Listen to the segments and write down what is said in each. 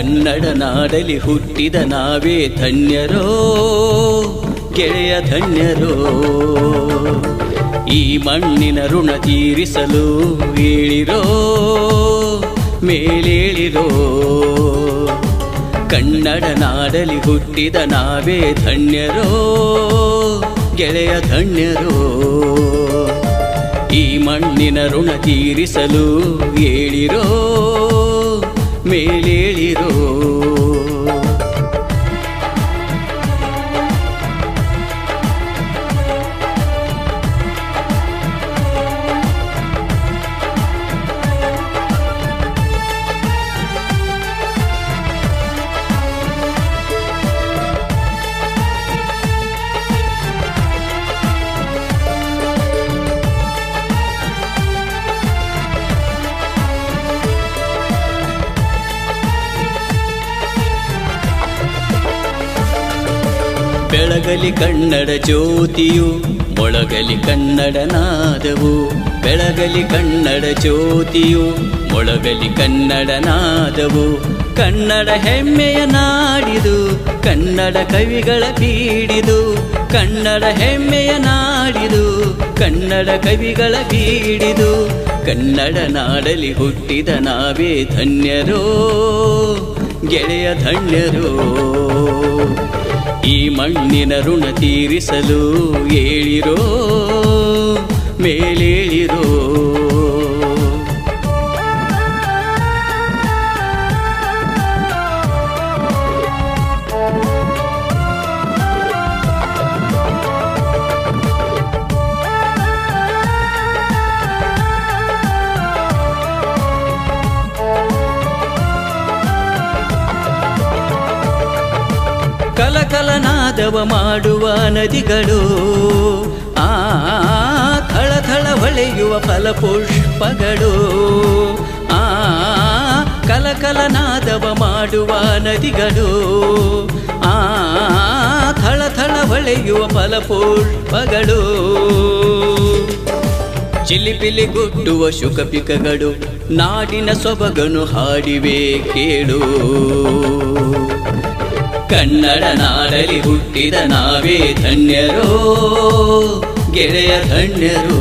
ಕನ್ನಡ ನಾಡಲಿ ಹುಟ್ಟಿದ ನಾವೇ ಧನ್ಯರೋ ಗೆಳೆಯ ಧನ್ಯರೋ. ಈ ಮಣ್ಣಿನ ಋಣ ತೀರಿಸಲು ಏಳಿರೋ ಮೇಲೇಳಿರೋ. ಕನ್ನಡ ನಾಡಲಿ ಹುಟ್ಟಿದ ನಾವೇ ಧನ್ಯರೋ ಗೆಳೆಯ ಧನ್ಯರೋ. ಈ ಮಣ್ಣಿನ ಋಣ ತೀರಿಸಲು ಏಳಿರೋ ಮೇಲೇಳಿರೋ. ಬೆಳಗಲಿ ಕನ್ನಡ ಜ್ಯೋತಿಯು ಮೊಳಗಲಿ ಕನ್ನಡ ನಾದವು. ಬೆಳಗಲಿ ಕನ್ನಡ ಜ್ಯೋತಿಯು ಮೊಳಗಲಿ ಕನ್ನಡ ನಾದವು. ಕನ್ನಡ ಹೆಮ್ಮೆಯ ನಾಡಿದು ಕನ್ನಡ ಕವಿಗಳ ಬೀಡಿದು. ಕನ್ನಡ ಹೆಮ್ಮೆಯ ನಾಡಿದು ಕನ್ನಡ ಕವಿಗಳ ಬೀಡಿದು. ಕನ್ನಡ ನಾಡಲಿ ಹುಟ್ಟಿದ ನಾವೇ ಧನ್ಯರೋ ಗೆಳೆಯ ಧನ್ಯರೋ. ಈ ಮಣ್ಣಿನ ಋಣ ತೀರಿಸಲು ಏಳಿರೋ ಮೇಲೇಳಿರೋ. ಕಲಕಲನಾದವ ಮಾಡುವ ನದಿಗಳು ಥಳಥಳ ಹೊಳೆಯುವ ಫಲಪುಷ್ಪಗಳು. ಕಲಕಲನಾದವ ಮಾಡುವ ನದಿಗಳು ಥಳಥಳ ಹೊಳೆಯುವ ಫಲಪುಷ್ಪಗಳು. ಚಿಲಿಪಿಲಿ ಗುಟ್ಟುವ ಶುಕಪಿಕಗಳು ನಾಡಿನ ಸೊಬಗನು ಹಾಡಿವೆ ಕೇಳು. ಕನ್ನಡ ನಾಡಲಿ ಹುಟ್ಟಿದ ನಾವೇ ಧನ್ಯರೋ ಗೆಳೆಯ ಧನ್ಯರೋ.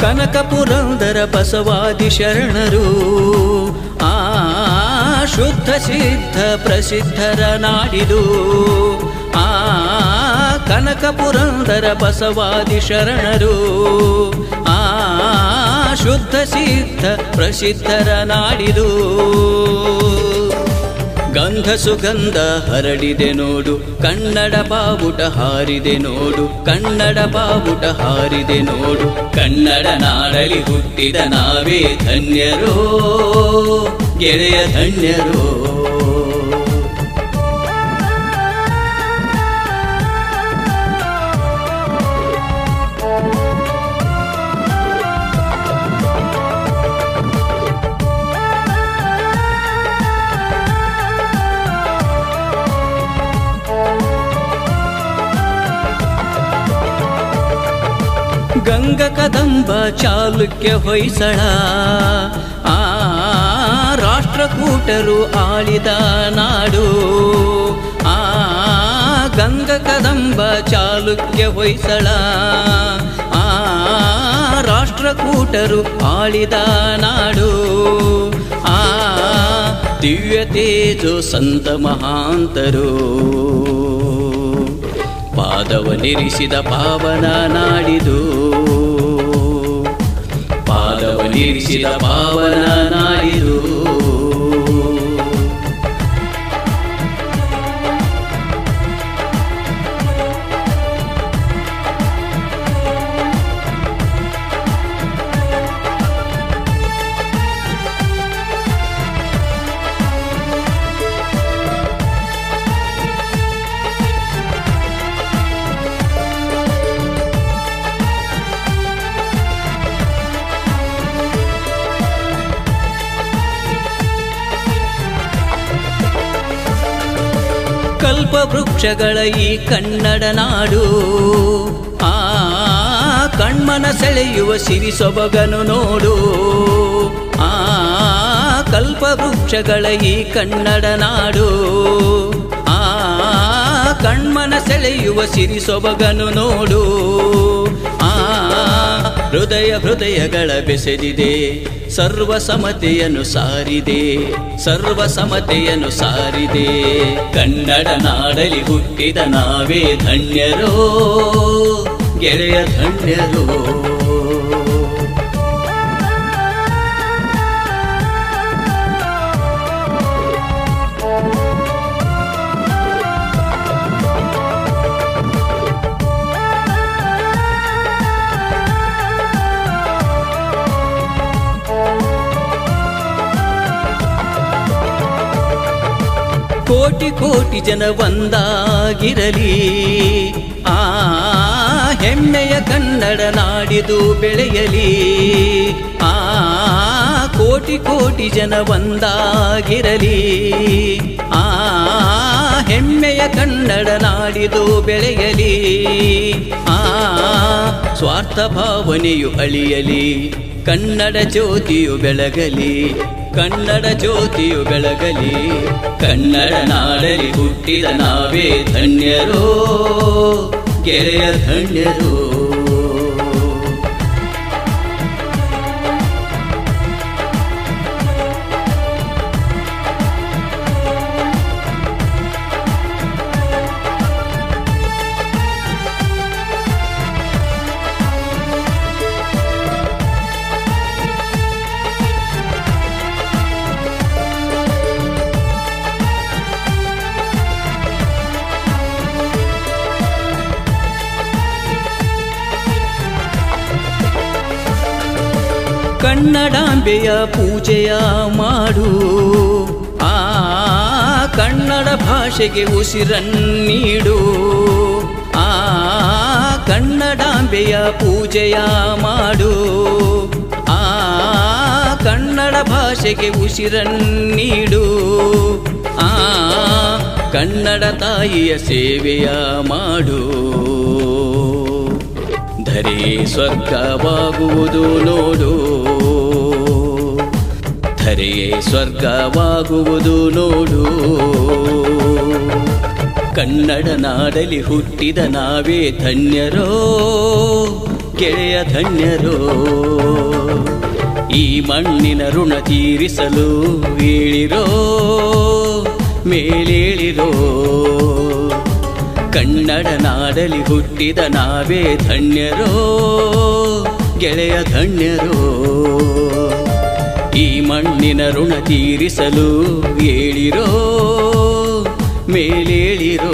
ಕನಕ ಪುರಂದರ ಬಸವಾದಿ ಶರಣರು ಶುದ್ಧ ಸಿದ್ಧ ಪ್ರಸಿದ್ಧರ ನಾಡಿದು. ಕನಕ ಪುರಂದರ ಬಸವಾದಿ ಶರಣರು ಶುದ್ಧ ಸಿದ್ಧ ಪ್ರಸಿದ್ಧರ ನಾಡಿದು. ಗಂಧ ಸುಗಂಧ ಹರಡಿದೆ ನೋಡು ಕನ್ನಡ ಬಾವುಟ ಹಾರಿದೆ ನೋಡು. ಕನ್ನಡ ಬಾವುಟ ಹಾರಿದೆ ನೋಡು. ಕನ್ನಡ ನಾಡಲಿ ಹುಟ್ಟಿದ ನಾವೇ ಧನ್ಯರೋ ಗೆಳೆಯ ಧನ್ಯರೋ. ಗಂಗ ಕದಂಬ ಚಾಲುಕ್ಯ ಹೊಯ್ಸಳ ರಾಷ್ಟ್ರಕೂಟರು ಆಳಿದ ನಾಡು. ಗಂಗ ಕದಂಬ ಚಾಲುಕ್ಯ ಹೊಯ್ಸಳ ರಾಷ್ಟ್ರಕೂಟರು ಆಳಿದ ನಾಡು. ದಿವ್ಯ ತೇಜೋ ಸಂತ ಮಹಾಂತರು ಪಾದವನಿರಿಸಿದ ಪಾವನ ನಾಡಿದು. ಪಾದವನಿರಿಸಿದ ಪಾವನ ನಾಡಿದು. ಕಲ್ಪವೃಕ್ಷಗಳ ಈ ಕನ್ನಡ ನಾಡು ಆ ಕಣ್ಮನ ಸೆಳೆಯುವ ಸಿರಿ ಸೊಬಗನು ನೋಡು ಆ ಕಲ್ಪವೃಕ್ಷಗಳ ಈ ಕನ್ನಡ ನಾಡು ಆ ಕಣ್ಮನ ಸೆಳೆಯುವ ಸಿರಿ ಸೊಬಗನು ನೋಡು ಆ ಹೃದಯಗಳ ಬೆಸೆದಿದೆ ಸರ್ವಸಮತೆಯನ್ನು ಸಾರಿದೆ ಸರ್ವಸಮತೆಯನ್ನು ಸಾರಿದೆ ಕನ್ನಡ ನಾಡಲಿ ಹುಟ್ಟಿದ ನಾವೇ ಧನ್ಯರೋ ಗೆಳೆಯ ಧನ್ಯರೋ ಕೋಟಿ ಕೋಟಿ ಜನ ಒಂದಾಗಿರಲಿ ಆ ಹೆಮ್ಮೆಯ ಕನ್ನಡ ನಾಡಿದು ಬೆಳೆಯಲಿ ಆ ಕೋಟಿ ಕೋಟಿ ಜನ ಒಂದಾಗಿರಲಿ ಆ ಹೆಮ್ಮೆಯ ಕನ್ನಡ ನಾಡಿದು ಬೆಳೆಯಲಿ ಆ ಸ್ವಾರ್ಥ ಭಾವನೆಯು ಅಳಿಯಲಿ ಕನ್ನಡ ಜ್ಯೋತಿಯು ಬೆಳಗಲಿ ಕನ್ನಡ ಜ್ಯೋತಿಯು ಬೆಳಗಲಿ ಕನ್ನಡ ನಾಡಲಿ ಹುಟ್ಟಿದ ನಾವೇ ಧನ್ಯರೋ ಗೆಳೆಯ ಧನ್ಯರೋ ಕನ್ನಡಾಂಬೆಯ ಪೂಜೆಯ ಮಾಡು ಆ ಕನ್ನಡ ಭಾಷೆಗೆ ಉಸಿರನ್ನೀಡು ಆ ಕನ್ನಡಾಂಬೆಯ ಪೂಜೆಯ ಮಾಡು ಆ ಕನ್ನಡ ಭಾಷೆಗೆ ಉಸಿರನ್ನೀಡು ಆ ಕನ್ನಡ ತಾಯಿಯ ಸೇವೆಯ ಮಾಡು ಧರೆ ಸ್ವರ್ಗವಾಗುವುದು ನೋಡು ಧರೆಯೇ ಸ್ವರ್ಗವಾಗುವುದು ನೋಡು ಕನ್ನಡ ನಾಡಲಿ ಹುಟ್ಟಿದ ನಾವೇ ಧನ್ಯರೋ ಗೆಳೆಯ ಧನ್ಯರೋ ಈ ಮಣ್ಣಿನ ಋಣ ತೀರಿಸಲು ಏಳಿರೋ ಮೇಲೇಳಿರೋ ಕನ್ನಡ ನಾಡಲಿ ಹುಟ್ಟಿದ ನಾವೇ ಧನ್ಯರೋ ಗೆಳೆಯ ಧನ್ಯರೋ ಈ ಮಣ್ಣಿನ ಋಣ ತೀರಿಸಲು ಏಳಿರೋ ಮೇಲೇಳಿರೋ